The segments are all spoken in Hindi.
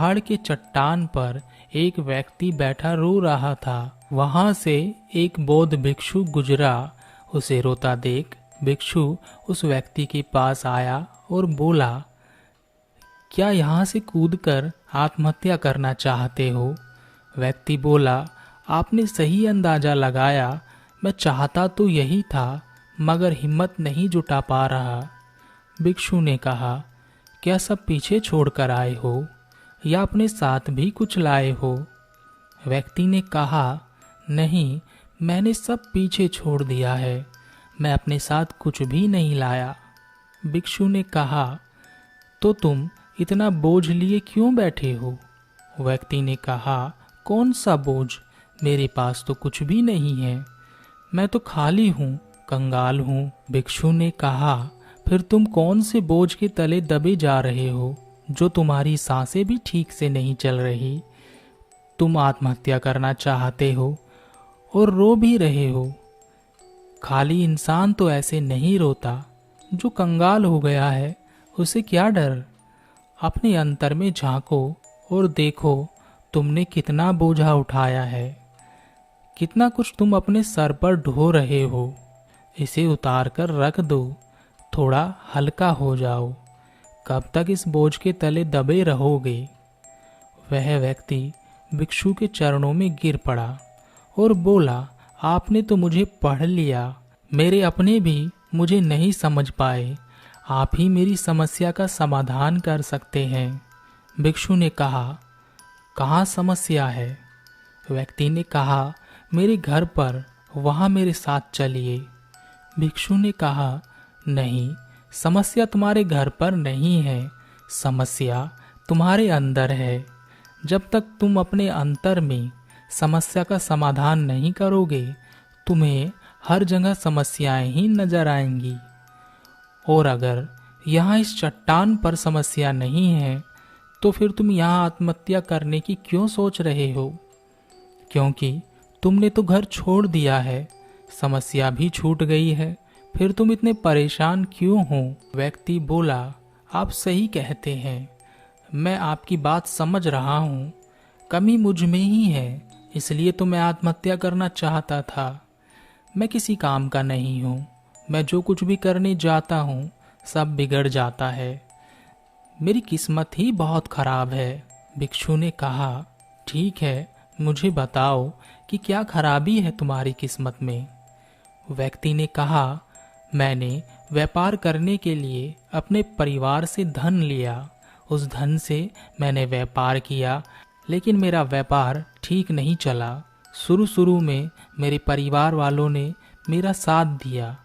पहाड़ के चट्टान पर एक व्यक्ति बैठा रो रहा था। वहां से एक बौद्ध भिक्षु गुजरा। उसे रोता देख भिक्षु उस व्यक्ति के पास आया और बोला, क्या यहाँ से कूदकर आत्महत्या करना चाहते हो? व्यक्ति बोला, आपने सही अंदाजा लगाया। मैं चाहता तो यही था, मगर हिम्मत नहीं जुटा पा रहा। भिक्षु ने कहा, क्या सब पीछे छोड़कर आए हो या अपने साथ भी कुछ लाए हो? व्यक्ति ने कहा, नहीं, मैंने सब पीछे छोड़ दिया है। मैं अपने साथ कुछ भी नहीं लाया। भिक्षु ने कहा, तो तुम इतना बोझ लिए क्यों बैठे हो? व्यक्ति ने कहा, कौन सा बोझ? मेरे पास तो कुछ भी नहीं है। मैं तो खाली हूँ, कंगाल हूँ। भिक्षु ने कहा, फिर तुम कौन से बोझ के तले दबे जा रहे हो, जो तुम्हारी सांसें भी ठीक से नहीं चल रही? तुम आत्महत्या करना चाहते हो और रो भी रहे हो। खाली इंसान तो ऐसे नहीं रोता। जो कंगाल हो गया है उसे क्या डर? अपने अंतर में झांको और देखो तुमने कितना बोझा उठाया है, कितना कुछ तुम अपने सर पर ढो रहे हो। इसे उतार कर रख दो, थोड़ा हल्का हो जाओ। कब तक इस बोझ के तले दबे रहोगे? वह व्यक्ति भिक्षु के चरणों में गिर पड़ा और बोला, आपने तो मुझे पढ़ लिया। मेरे अपने भी मुझे नहीं समझ पाए। आप ही मेरी समस्या का समाधान कर सकते हैं। भिक्षु ने कहा, कहाँ समस्या है? व्यक्ति ने कहा, मेरे घर पर, वहाँ मेरे साथ चलिए। भिक्षु ने कहा, नहीं, समस्या तुम्हारे घर पर नहीं है, समस्या तुम्हारे अंदर है। जब तक तुम अपने अंतर में समस्या का समाधान नहीं करोगे, तुम्हें हर जगह समस्याएं ही नजर आएंगी। और अगर यहाँ इस चट्टान पर समस्या नहीं है, तो फिर तुम यहाँ आत्महत्या करने की क्यों सोच रहे हो? क्योंकि तुमने तो घर छोड़ दिया है, समस्या भी छूट गई है, फिर तुम इतने परेशान क्यों हो? व्यक्ति बोला, आप सही कहते हैं, मैं आपकी बात समझ रहा हूँ। कमी मुझ में ही है, इसलिए तो मैं आत्महत्या करना चाहता था। मैं किसी काम का नहीं हूँ। मैं जो कुछ भी करने जाता हूँ सब बिगड़ जाता है। मेरी किस्मत ही बहुत खराब है। भिक्षु ने कहा, ठीक है, मुझे बताओ कि क्या खराबी है तुम्हारी किस्मत में? व्यक्ति ने कहा, मैंने व्यापार करने के लिए अपने परिवार से धन लिया। उस धन से मैंने व्यापार किया, लेकिन मेरा व्यापार ठीक नहीं चला। शुरू में मेरे परिवार वालों ने मेरा साथ दिया,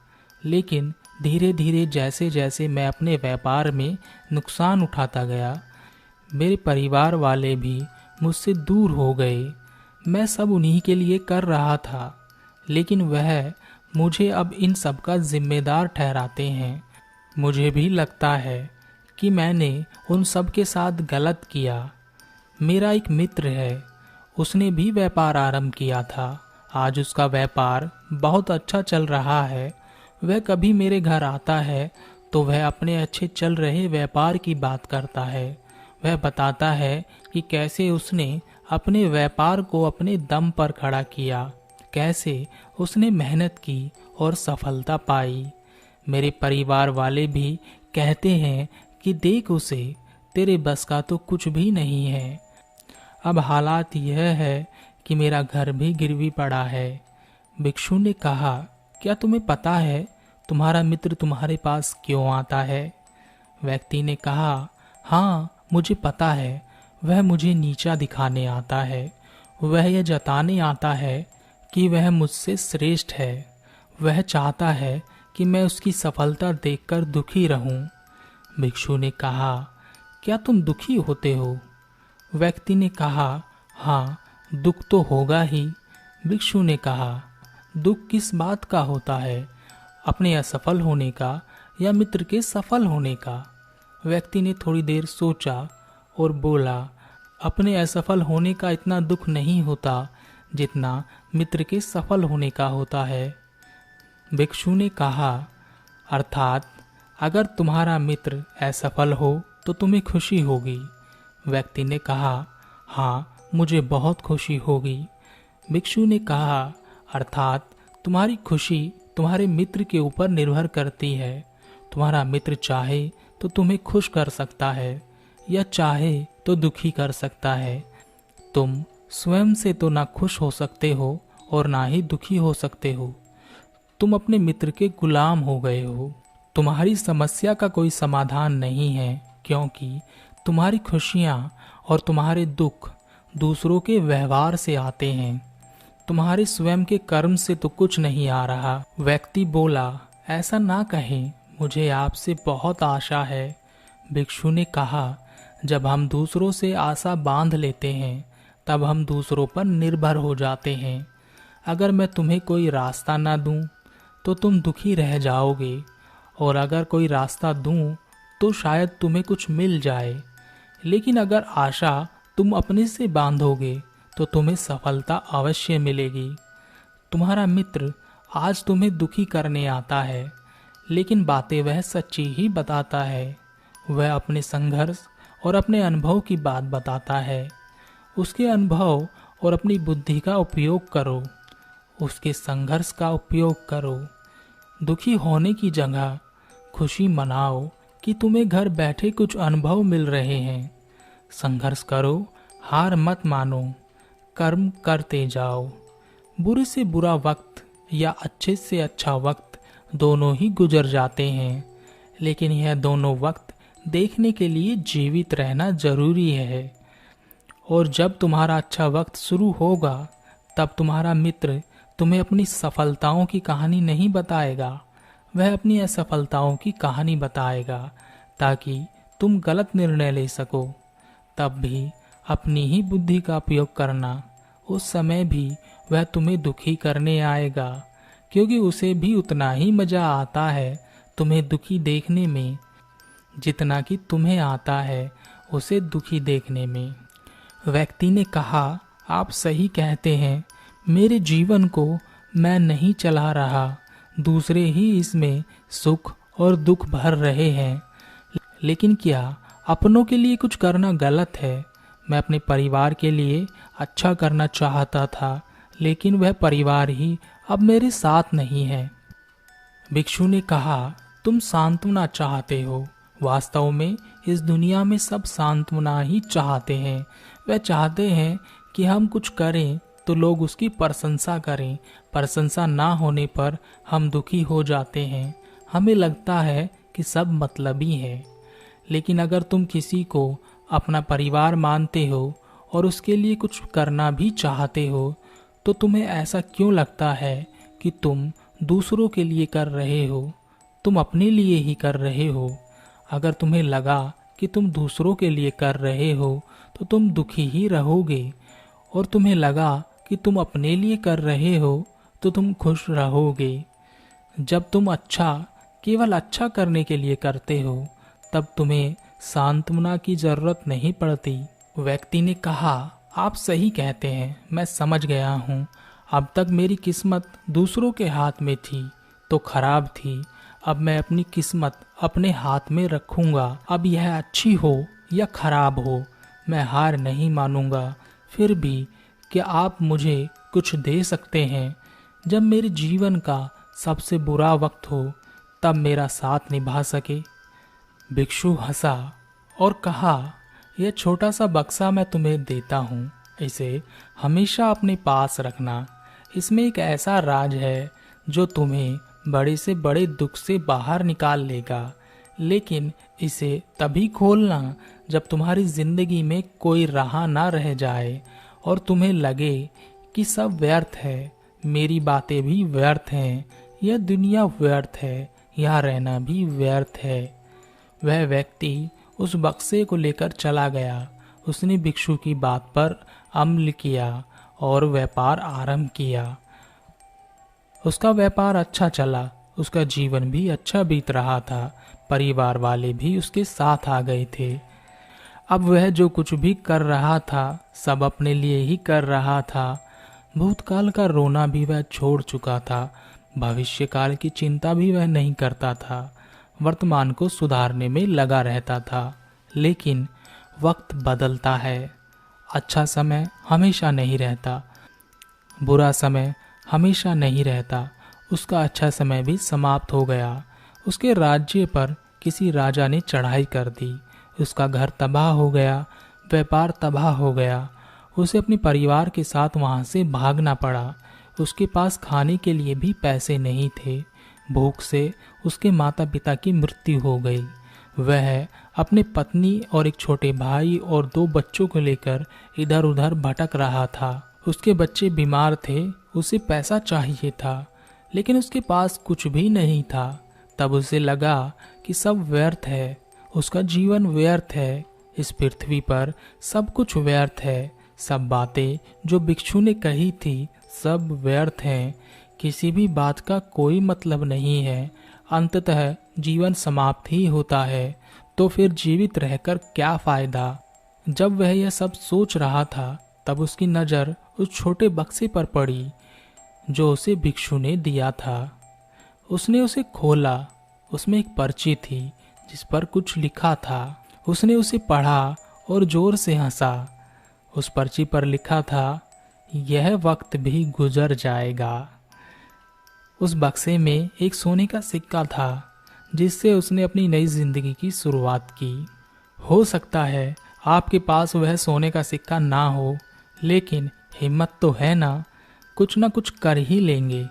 लेकिन धीरे धीरे जैसे जैसे मैं अपने व्यापार में नुकसान उठाता गया, मेरे परिवार वाले भी मुझसे दूर हो गए। मैं सब उन्हीं के लिए कर रहा था, लेकिन वह मुझे अब इन सब का जिम्मेदार ठहराते हैं। मुझे भी लगता है कि मैंने उन सब के साथ गलत किया। मेरा एक मित्र है, उसने भी व्यापार आरंभ किया था। आज उसका व्यापार बहुत अच्छा चल रहा है। वह कभी मेरे घर आता है तो वह अपने अच्छे चल रहे व्यापार की बात करता है। वह बताता है कि कैसे उसने अपने व्यापार को अपने दम पर खड़ा किया, कैसे उसने मेहनत की और सफलता पाई। मेरे परिवार वाले भी कहते हैं कि देख उसे, तेरे बस का तो कुछ भी नहीं है। अब हालात यह है कि मेरा घर भी गिरवी पड़ा है। भिक्षु ने कहा, क्या तुम्हें पता है तुम्हारा मित्र तुम्हारे पास क्यों आता है? व्यक्ति ने कहा, हाँ, मुझे पता है। वह मुझे नीचा दिखाने आता है। वह यह जताने आता है कि वह मुझसे श्रेष्ठ है। वह चाहता है कि मैं उसकी सफलता देखकर दुखी रहूं। भिक्षु ने कहा, क्या तुम दुखी होते हो? व्यक्ति ने कहा, हाँ, दुख तो होगा ही। भिक्षु ने कहा, दुख किस बात का होता है, अपने असफल होने का या मित्र के सफल होने का? व्यक्ति ने थोड़ी देर सोचा और बोला, अपने असफल होने का इतना दुख नहीं होता जितना मित्र के सफल होने का होता है। भिक्षु ने कहा, अर्थात अगर तुम्हारा मित्र असफल हो तो तुम्हें खुशी होगी। व्यक्ति ने कहा, हाँ, मुझे बहुत खुशी होगी। भिक्षु ने कहा, अर्थात तुम्हारी खुशी तुम्हारे मित्र के ऊपर निर्भर करती है। तुम्हारा मित्र चाहे तो तुम्हें खुश कर सकता है या चाहे तो दुखी कर सकता है। तुम स्वयं से तो ना खुश हो सकते हो और ना ही दुखी हो सकते हो। तुम अपने मित्र के गुलाम हो गए हो। तुम्हारी समस्या का कोई समाधान नहीं है, क्योंकि तुम्हारी खुशियाँ और तुम्हारे दुख दूसरों के व्यवहार से आते हैं। तुम्हारे स्वयं के कर्म से तो कुछ नहीं आ रहा। व्यक्ति बोला, ऐसा ना कहें, मुझे आपसे बहुत आशा है। भिक्षु ने कहा, जब हम दूसरों से आशा बांध लेते हैं तब हम दूसरों पर निर्भर हो जाते हैं। अगर मैं तुम्हें कोई रास्ता ना दूं तो तुम दुखी रह जाओगे, और अगर कोई रास्ता दूं तो शायद तुम्हें कुछ मिल जाए। लेकिन अगर आशा तुम अपने से बांधोगे तो तुम्हें सफलता अवश्य मिलेगी। तुम्हारा मित्र आज तुम्हें दुखी करने आता है, लेकिन बातें वह सच्ची ही बताता है। वह अपने संघर्ष और अपने अनुभव की बात बताता है। उसके अनुभव और अपनी बुद्धि का उपयोग करो, उसके संघर्ष का उपयोग करो। दुखी होने की जगह खुशी मनाओ कि तुम्हें घर बैठे कुछ अनुभव मिल रहे हैं। संघर्ष करो, हार मत मानो, कर्म करते जाओ। बुरे से बुरा वक्त या अच्छे से अच्छा वक्त दोनों ही गुजर जाते हैं, लेकिन यह दोनों वक्त देखने के लिए जीवित रहना जरूरी है। और जब तुम्हारा अच्छा वक्त शुरू होगा तब तुम्हारा मित्र तुम्हें अपनी सफलताओं की कहानी नहीं बताएगा, वह अपनी असफलताओं की कहानी बताएगा, ताकि तुम गलत निर्णय ले सको। तब भी अपनी ही बुद्धि का उपयोग करना। उस समय भी वह तुम्हें दुखी करने आएगा, क्योंकि उसे भी उतना ही मजा आता है तुम्हें दुखी देखने में जितना कि तुम्हें आता है उसे दुखी देखने में। व्यक्ति ने कहा, आप सही कहते हैं, मेरे जीवन को मैं नहीं चला रहा, दूसरे ही इसमें सुख और दुख भर रहे हैं। लेकिन क्या अपनों के लिए कुछ करना गलत है? मैं अपने परिवार के लिए अच्छा करना चाहता था, लेकिन वह परिवार ही अब मेरे साथ नहीं है। भिक्षु ने कहा, तुम सांत्वना चाहते हो। वास्तव में इस दुनिया में सब सांत्वना ही चाहते हैं। वह चाहते हैं कि हम कुछ करें तो लोग उसकी प्रशंसा करें। प्रशंसा ना होने पर हम दुखी हो जाते हैं। हमें लगता है कि सब मतलबी है। लेकिन अगर तुम किसी को अपना परिवार मानते हो और उसके लिए कुछ करना भी चाहते हो, तो तुम्हें ऐसा क्यों लगता है कि तुम दूसरों के लिए कर रहे हो? तुम अपने लिए ही कर रहे हो। अगर तुम्हें लगा कि तुम दूसरों के लिए कर रहे हो तो तुम दुखी ही रहोगे, और तुम्हें लगा कि तुम अपने लिए कर रहे हो तो तुम खुश रहोगे। जब तुम केवल अच्छा करने के लिए करते हो, तब तुम्हें सांत्वना की जरूरत नहीं पड़ती। व्यक्ति ने कहा, आप सही कहते हैं, मैं समझ गया हूँ। अब तक मेरी किस्मत दूसरों के हाथ में थी तो खराब थी। अब मैं अपनी किस्मत अपने हाथ में रखूंगा। अब यह अच्छी हो या खराब हो, मैं हार नहीं मानूंगा। फिर भी क्या आप मुझे कुछ दे सकते हैं? जब मेरे जीवन का सबसे बुरा वक्त हो तब मेरा साथ निभा सके। भिक्षु हंसा और कहा, यह छोटा सा बक्सा मैं तुम्हें देता हूँ, इसे हमेशा अपने पास रखना। इसमें एक ऐसा राज है जो तुम्हें बड़े से बड़े दुख से बाहर निकाल लेगा। लेकिन इसे तभी खोलना जब तुम्हारी जिंदगी में कोई राह ना रह जाए और तुम्हें लगे कि सब व्यर्थ है, मेरी बातें भी व्यर्थ हैं, यह दुनिया व्यर्थ है, यहाँ रहना भी व्यर्थ है। वह व्यक्ति उस बक्से को लेकर चला गया। उसने भिक्षु की बात पर अमल किया और व्यापार आरंभ किया। उसका व्यापार अच्छा चला, उसका जीवन भी अच्छा बीत रहा था। परिवार वाले भी उसके साथ आ गए थे। अब वह जो कुछ भी कर रहा था सब अपने लिए ही कर रहा था। भूतकाल का रोना भी वह छोड़ चुका था। भविष्य काल की चिंता भी वह नहीं करता था। वर्तमान को सुधारने में लगा रहता था। लेकिन वक्त बदलता है। अच्छा समय हमेशा नहीं रहता, बुरा समय हमेशा नहीं रहता। उसका अच्छा समय भी समाप्त हो गया। उसके राज्य पर किसी राजा ने चढ़ाई कर दी। उसका घर तबाह हो गया, व्यापार तबाह हो गया। उसे अपने परिवार के साथ वहां से भागना पड़ा। उसके पास खाने के लिए भी पैसे नहीं थे। भूख से उसके माता पिता की मृत्यु हो गई। वह अपने पत्नी और एक छोटे भाई और 2 बच्चों को लेकर इधर उधर भटक रहा था। उसके बच्चे बीमार थे, उसे पैसा चाहिए था, लेकिन उसके पास कुछ भी नहीं था। तब उसे लगा कि सब व्यर्थ है, उसका जीवन व्यर्थ है, इस पृथ्वी पर सब कुछ व्यर्थ है। सब बातें जो भिक्षु ने कही थी सब व्यर्थ हैं, किसी भी बात का कोई मतलब नहीं है। अंततः जीवन समाप्त ही होता है, तो फिर जीवित रहकर क्या फायदा। जब वह यह सब सोच रहा था तब उसकी नज़र उस छोटे बक्से पर पड़ी जो उसे भिक्षु ने दिया था। उसने उसे खोला। उसमें एक पर्ची थी जिस पर कुछ लिखा था। उसने उसे पढ़ा और जोर से हंसा। उस पर्ची पर लिखा था, यह वक्त भी गुजर जाएगा। उस बक्से में एक सोने का सिक्का था जिससे उसने अपनी नई जिंदगी की शुरुआत की। हो सकता है आपके पास वह सोने का सिक्का ना हो, लेकिन हिम्मत तो है ना, कुछ कर ही लेंगे।